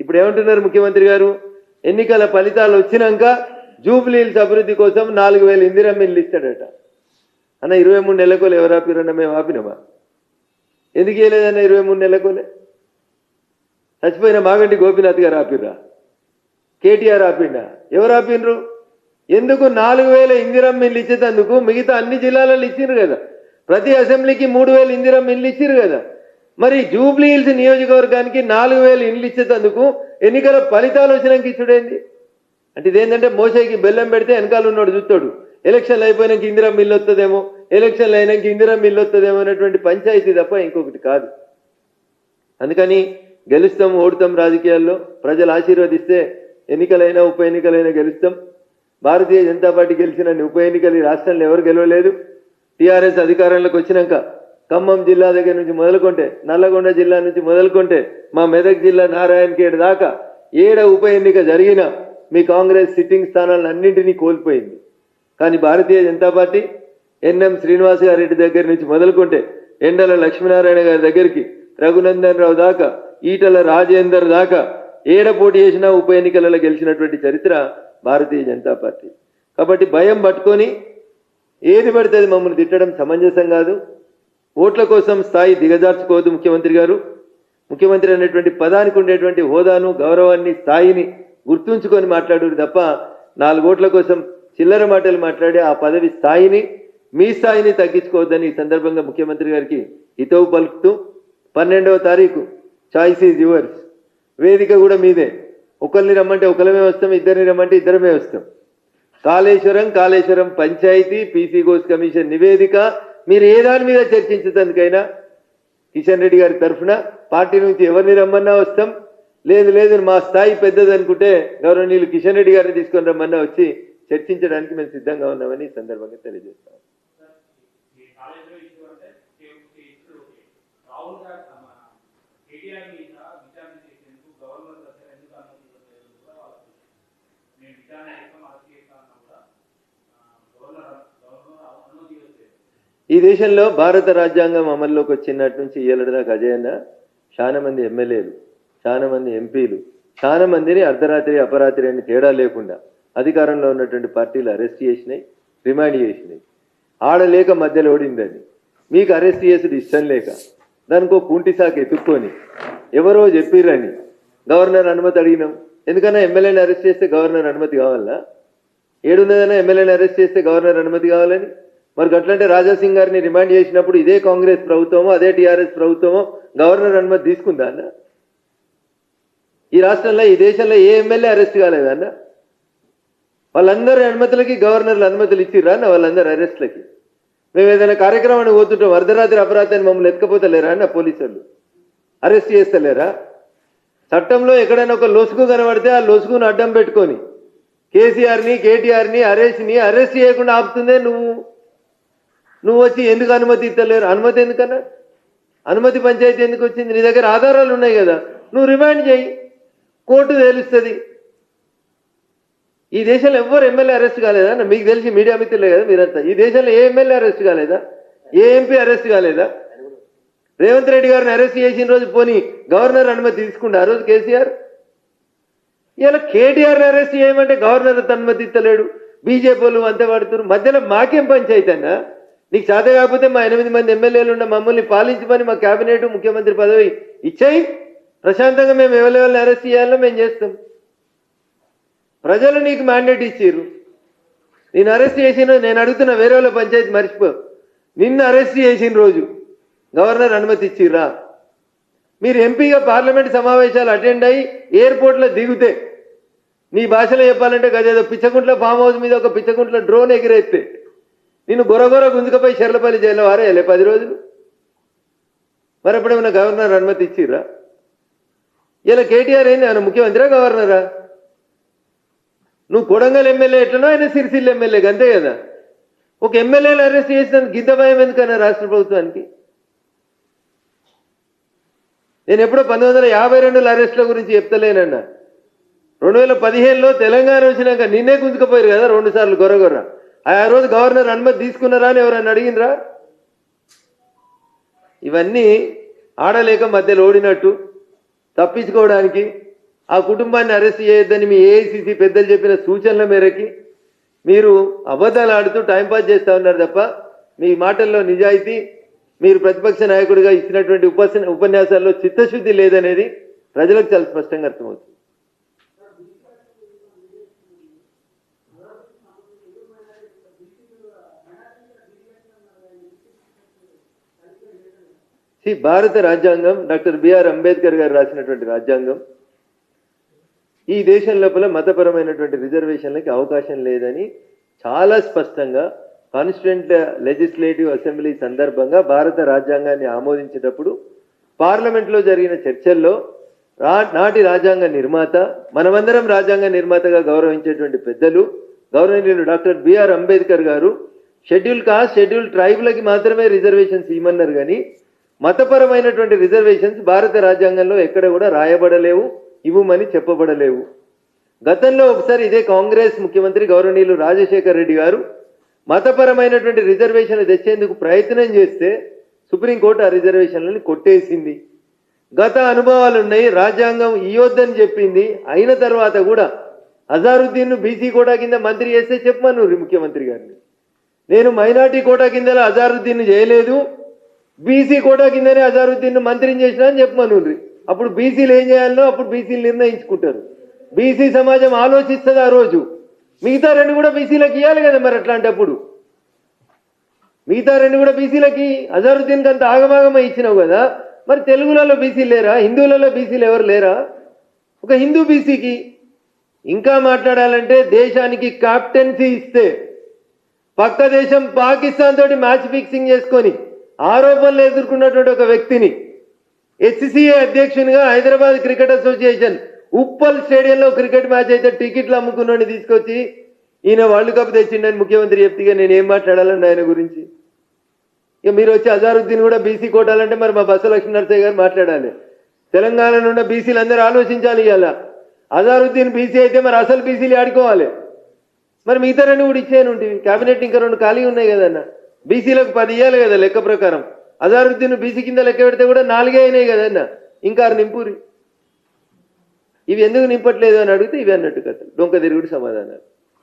ఇప్పుడు ఏమంటున్నారు ముఖ్యమంత్రి గారు, ఎన్నికల ఫలితాలు వచ్చినాక జూబ్లీ హిల్స్ అభివృద్ధి కోసం 4000 ఇందిరమ్మ ఇల్లు ఇస్తాడట. అన్న 23 నెలకోలు ఎవరు ఆపిరన్న? మేము ఆపినామా? ఎందుకు ఇవ్వలేదన్న 23 నెలకోలే? చచ్చిపోయిన మాగంటి గోపీనాథ్ గారు ఆపిర్రా? కేటీఆర్ ఆపిండా? ఎవరు ఆపినరు? ఎందుకు 4000 ఇందిరమ్మ ఇల్లు ఇచ్చేందుకు మిగతా అన్ని జిల్లాలలో ఇచ్చిరు కదా, ప్రతి అసెంబ్లీకి 3000 ఇందిరమ్మ ఇల్లు ఇచ్చిరు కదా. మరి జూబ్లీ హిల్స్ నియోజకవర్గానికి 4000 ఇల్లు ఇచ్చేందుకు ఎన్నికల ఫలితాలు వచ్చినాక ఇచ్చుడేంది? అంటే ఇదేంటంటే మోసేకి బెల్లం పెడితే వెనకాల ఉన్నాడు చూస్తాడు, ఎలక్షన్లు అయిపోయినాక ఇందిరమ్మ ఇల్లు వస్తుందేమో, ఎలక్షన్లు అయినాక ఇందిరమ్మ ఇల్లు వస్తుందేమో అనేటువంటి పంచాయతీ తప్ప ఇంకొకటి కాదు. అందుకని గెలుస్తాం ఓడుతాం రాజకీయాల్లో, ప్రజలు ఆశీర్వదిస్తే ఎన్నికలైనా ఉప ఎన్నికలైనా గెలుస్తాం. భారతీయ జనతా పార్టీ గెలిచిన ఉప ఎన్నికలు ఈ రాష్ట్రంలో ఎవరు గెలవలేదు. టీఆర్ఎస్ అధికారంలోకి వచ్చినాక ఖమ్మం జిల్లా దగ్గర నుంచి మొదలుకుంటే, నల్లగొండ జిల్లా నుంచి మొదలుకుంటే, మా మెదక్ జిల్లా నారాయణఖేడ్ దాకా 7 ఉప ఎన్నిక జరిగిన మీ కాంగ్రెస్ సిట్టింగ్ స్థానాలను అన్నింటినీ కోల్పోయింది. కానీ భారతీయ జనతా పార్టీ ఎన్ఎం శ్రీనివాస్ గారెడ్డి దగ్గర నుంచి మొదలుకుంటే, ఎండల లక్ష్మీనారాయణ గారి దగ్గరికి, రఘునందన్ రావు దాకా, ఈటల రాజేందర్ దాకా పోటీ చేసినా ఉప ఎన్నికలలో గెలిచినటువంటి చరిత్ర భారతీయ జనతా పార్టీ. కాబట్టి భయం పట్టుకొని ఏది పడితే మమ్మల్ని తిట్టడం సమంజసం కాదు. ఓట్ల కోసం స్థాయి దిగజార్చుకోవద్దు ముఖ్యమంత్రి గారు. ముఖ్యమంత్రి అనేటువంటి పదానికి ఉండేటువంటి హోదాను, గౌరవాన్ని, స్థాయిని గుర్తుంచుకొని మాట్లాడు తప్ప 4 ఓట్ల కోసం చిల్లర మాటలు మాట్లాడి ఆ పదవి స్థాయిని, మీ స్థాయిని తగ్గించుకోవద్దని ఈ సందర్భంగా ముఖ్యమంత్రి గారికి హితవు పలుకుతూ, 12వ తారీఖు చాయిస్ ఈజ్ యువర్స్, వేదిక కూడా మీదే. ఒకరిని రమ్మంటే ఒకరమే వస్తాం, ఇద్దరిని రమ్మంటే ఇద్దరమే వస్తాం. కాళేశ్వరం పంచాయతీ, పీసీ ఘోష్ కమిషన్ నివేదిక, మీరు ఏ దాని మీద చర్చించేందుకైనా కిషన్ రెడ్డి గారి తరఫున పార్టీ నుంచి ఎవరిని రమ్మన్నా వస్తాం. లేదు మా స్థాయి పెద్దది అనుకుంటే గౌరవనీయులు కిషన్ రెడ్డి గారిని తీసుకొని రమ్మన్నా వచ్చి చర్చించడానికి మేము సిద్ధంగా ఉన్నామని ఈ సందర్భంగా తెలియజేస్తాం. ఈ దేశంలో భారత రాజ్యాంగం అమల్లోకి వచ్చినట్టు నుంచి ఇయ్యలటి దాకా అజయన్న చాలా మంది ఎమ్మెల్యేలు, చాలా మంది ఎంపీలు, చాలా మందిని అర్ధరాత్రి అపరాత్రి అని తేడా లేకుండా అధికారంలో ఉన్నటువంటి పార్టీలు అరెస్ట్ చేసినాయి, రిమాండ్ చేసినాయి. ఆడలేక మధ్యలో ఓడిందని మీకు అరెస్ట్ చేసుడు ఇష్టం లేక దానికో కుంటి సాకు ఎత్తుక్కొని ఎవరో చెప్పిర్రని గవర్నర్ అనుమతి అడిగినాం. ఎందుకన్నా ఎమ్మెల్యేని అరెస్ట్ చేస్తే గవర్నర్ అనుమతి కావాలన్నా? ఏడున్నదన్నా ఎమ్మెల్యేని అరెస్ట్ చేస్తే గవర్నర్ అనుమతి కావాలని? మరి అట్లంటే రాజాసింగ్ గారిని రిమాండ్ చేసినప్పుడు ఇదే కాంగ్రెస్ ప్రభుత్వమో అదే టీఆర్ఎస్ ప్రభుత్వమో గవర్నర్ అనుమతి తీసుకుందా అన్న? ఈ రాష్ట్రంలో ఈ దేశంలో ఏ ఎమ్మెల్యే అరెస్ట్ కాలేదన్న? వాళ్ళందరి అనుమతులకి గవర్నర్లు అనుమతులు ఇచ్చిర్రా అన్న? వాళ్ళందరి అరెస్ట్లకి మేము ఏదైనా కార్యక్రమాన్ని పోతుంటాం, అర్ధరాత్రి అపరాధాన్ని మమ్మల్ని ఎత్తుకపోతలేరా అన్న? పోలీసులు అరెస్ట్ చేస్తలేరా? చట్టంలో ఎక్కడైనా ఒక లొసుగు కనబడితే ఆ లొసుగును అడ్డం పెట్టుకొని కేసీఆర్ని, కేటీఆర్ని అరెస్ట్ చేయకుండా ఆపుతుందే నువ్వు వచ్చి ఎందుకు అనుమతి ఇస్తలేరు? అనుమతి ఎందుకన్నా? అనుమతి పంచాయతీ ఎందుకు వచ్చింది? నీ దగ్గర ఆధారాలు ఉన్నాయి కదా, నువ్వు రిమాండ్ చేయి, కోర్టు తేలుస్తుంది. ఈ దేశంలో ఎవ్వరు ఎమ్మెల్యే అరెస్ట్ కాలేదా? మీకు తెలిసి మీడియా మిత్రులే కదా మీరంతా. ఈ దేశంలో ఏ ఎమ్మెల్యే అరెస్ట్ కాలేదా? ఏ ఎంపీ అరెస్ట్ కాలేదా? రేవంత్ రెడ్డి గారిని అరెస్ట్ చేసిన రోజు పోనీ గవర్నర్ అనుమతి తీసుకుంటా ఆ రోజు కేసీఆర్? ఇలా కేటీఆర్ని అరెస్ట్ చేయమంటే గవర్నర్ అనుమతి ఇస్తలేడు, బీజేపీ వాళ్ళు అంతే పడుతున్నారు. మధ్యలో మాకేం పంచాయతీ అన్నా? నీకు చేత కాకపోతే మా 8 మంది ఎమ్మెల్యేలు ఉన్న మమ్మల్ని పాలించమని మా కేబినెట్, ముఖ్యమంత్రి పదవి ఇచ్చేయి, ప్రశాంతంగా మేము ఎవరెవరిని అరెస్ట్ చేయాలో మేము చేస్తాం. ప్రజలు నీకు మ్యాండేట్ ఇచ్చిర్రు. నేను అరెస్ట్ చేసిన, నేను అడుగుతున్న వేరే వాళ్ళ పంచాయతీ మర్చిపో, నిన్ను అరెస్ట్ చేసిన రోజు గవర్నర్ అనుమతి ఇచ్చిర్రా? మీరు ఎంపీగా పార్లమెంట్ సమావేశాలు అటెండ్ అయ్యి ఎయిర్పోర్ట్లో దిగితే నీ భాషలో చెప్పాలంటే గదేదో పిచ్చకుంట్ల ఫామ్ హౌస్ మీద ఒక పిచ్చకుంట్ల డ్రోన్ ఎగిరేస్తే నిన్ను గొరగొర గుంజుకపోయి చెర్లపల్లి జైల్లో వారేయాలి 10 రోజులు. మరి ఎప్పుడేమన్నా గవర్నర్ అనుమతి ఇచ్చిర్రా? ఇలా కేటీఆర్ ఏంది, ఆయన ముఖ్యమంత్రిరా గవర్నరా? నువ్వు కొడంగల్ ఎమ్మెల్యే ఎట్లనో ఆయన సిరిసిల్ల ఎమ్మెల్యే అంతే కదా. ఒక ఎమ్మెల్యేలు అరెస్ట్ చేసినందుకు గింత భయం ఎందుకన్నా రాష్ట్ర ప్రభుత్వానికి? నేను ఎప్పుడో 1952లో అరెస్టుల గురించి చెప్తలేనన్నా. 2015లో తెలంగాణ వచ్చినాక నిన్నే గుంజుకపోయారు కదా 2 సార్లు గొరగొర్ర. ఆ రోజు గవర్నర్ అనుమతి తీసుకున్నారా అని ఎవరన్నా అడిగినరా? ఇవన్నీ ఆడలేక మధ్యలో ఓడినట్టు తప్పించుకోవడానికి ఆ కుటుంబాన్ని అరెస్ట్ చేయొద్దని మీ ఏఐసిసి పెద్దలు చెప్పిన సూచనల మేరకి మీరు అబద్ధాలు ఆడుతూ టైంపాస్ చేస్తూ ఉన్నారు తప్ప మీ మాటల్లో నిజాయితీ, మీరు ప్రతిపక్ష నాయకుడిగా ఇచ్చినటువంటి ఉపన్యాసాల్లో చిత్తశుద్ధి లేదనేది ప్రజలకు చాలా స్పష్టంగా అర్థమవుతుంది. భారత రాజ్యాంగం డాక్టర్ బిఆర్ అంబేద్కర్ గారు రాసినటువంటి రాజ్యాంగం ఈ దేశం లోపల మతపరమైనటువంటి రిజర్వేషన్లకి అవకాశం లేదని చాలా స్పష్టంగా కాన్స్టిట్యూంట్ లెజిస్లేటివ్ అసెంబ్లీ సందర్భంగా భారత రాజ్యాంగాన్ని ఆమోదించేటప్పుడు పార్లమెంట్లో జరిగిన చర్చల్లో నాటి రాజ్యాంగ నిర్మాత, మనమందరం రాజ్యాంగ నిర్మాతగా గౌరవించేటువంటి పెద్దలు గౌరవనీయులు డాక్టర్ బిఆర్ అంబేద్కర్ గారు షెడ్యూల్ కాస్ట్, షెడ్యూల్ ట్రైబ్లకి మాత్రమే రిజర్వేషన్స్ ఇవ్వమన్నారు కానీ మతపరమైనటువంటి రిజర్వేషన్స్ భారత రాజ్యాంగంలో ఎక్కడ కూడా రాయబడలేవు, ఇవ్వమని చెప్పబడలేవు. గతంలో ఒకసారి ఇదే కాంగ్రెస్ ముఖ్యమంత్రి గౌరవనీయులు రాజశేఖర్ రెడ్డి గారు మతపరమైనటువంటి రిజర్వేషన్లు తెచ్చేందుకు ప్రయత్నం చేస్తే సుప్రీంకోర్టు ఆ రిజర్వేషన్లని కొట్టేసింది. గత అనుభవాలు ఉన్నాయి, రాజ్యాంగం ఇయ్యొద్దని చెప్పింది. అయిన తర్వాత కూడా అజారుద్దీన్ను బీసీ కోటా కింద మంత్రి చేస్తే చెప్పమను ముఖ్యమంత్రి గారిని. నేను మైనార్టీ కోటా కింద అజారుద్దీన్ చేయలేదు, బీసీ కోటా కిందనే అజారుద్దీన్ మంత్రిని చేసినా అని చెప్పమను. అప్పుడు బీసీలు ఏం చేయాలనో అప్పుడు బీసీలు నిర్ణయించుకుంటారు. బీసీ సమాజం ఆలోచిస్తుంది ఆ రోజు. మిగతా రెండు కూడా బీసీలకు ఇవ్వాలి కదా మరి. అట్లాంటప్పుడు మిగతా రెండు కూడా బీసీలకి అజారుద్దీన్కి అంత ఆగమాగమ ఇచ్చినావు కదా, మరి తెలుగులలో బీసీలు లేరా, హిందువులలో బీసీలు ఎవరు లేరా? ఒక హిందూ బీసీకి ఇంకా మాట్లాడాలంటే దేశానికి క్యాప్టెన్సీ ఇస్తే పక్క దేశం పాకిస్తాన్ తోటి మ్యాచ్ ఫిక్సింగ్ చేసుకొని ఆరోపణలు ఎదుర్కొన్నటువంటి ఒక వ్యక్తిని హెచ్సిఏ అధ్యక్షునిగా హైదరాబాద్ క్రికెట్ అసోసియేషన్ ఉప్పల్ స్టేడియంలో క్రికెట్ మ్యాచ్ అయితే టికెట్లు అమ్ముకున్నాడు తీసుకొచ్చి ఈయన వరల్డ్ కప్ తెచ్చిండని ముఖ్యమంత్రి చెప్తే నేను ఏం మాట్లాడాలండి ఆయన గురించి? ఇక మీరు వచ్చి అజారుద్దీన్ కూడా బీసీ కోటాలంటే మరి మా బసవ లక్ష్మీ నరసయ్య గారు మాట్లాడాలి. తెలంగాణలో ఉన్న బీసీలు అందరూ ఆలోచించాలి. ఇవాళ అజారుద్దీన్ బీసీ అయితే మరి అసలు బీసీలు ఆడుకోవాలి. మరి మిగతా రెండు కూడా ఇచ్చేయను ఉంటుంది. క్యాబినెట్ ఇంకా రెండు ఖాళీ ఉన్నాయి కదన్న. బీసీలకు 10 ఇవ్వాలి కదా లెక్క ప్రకారం. అజారుద్దీన్ బీసీ కింద లెక్క పెడితే కూడా 4 అయినాయి కదన్న, ఇంకా 6 నింపురి. ఇవి ఎందుకు నింపట్లేదు అని అడిగితే ఇవి అన్నట్టు కథలు, డొంక తిరుగుడు సమాధానాలు.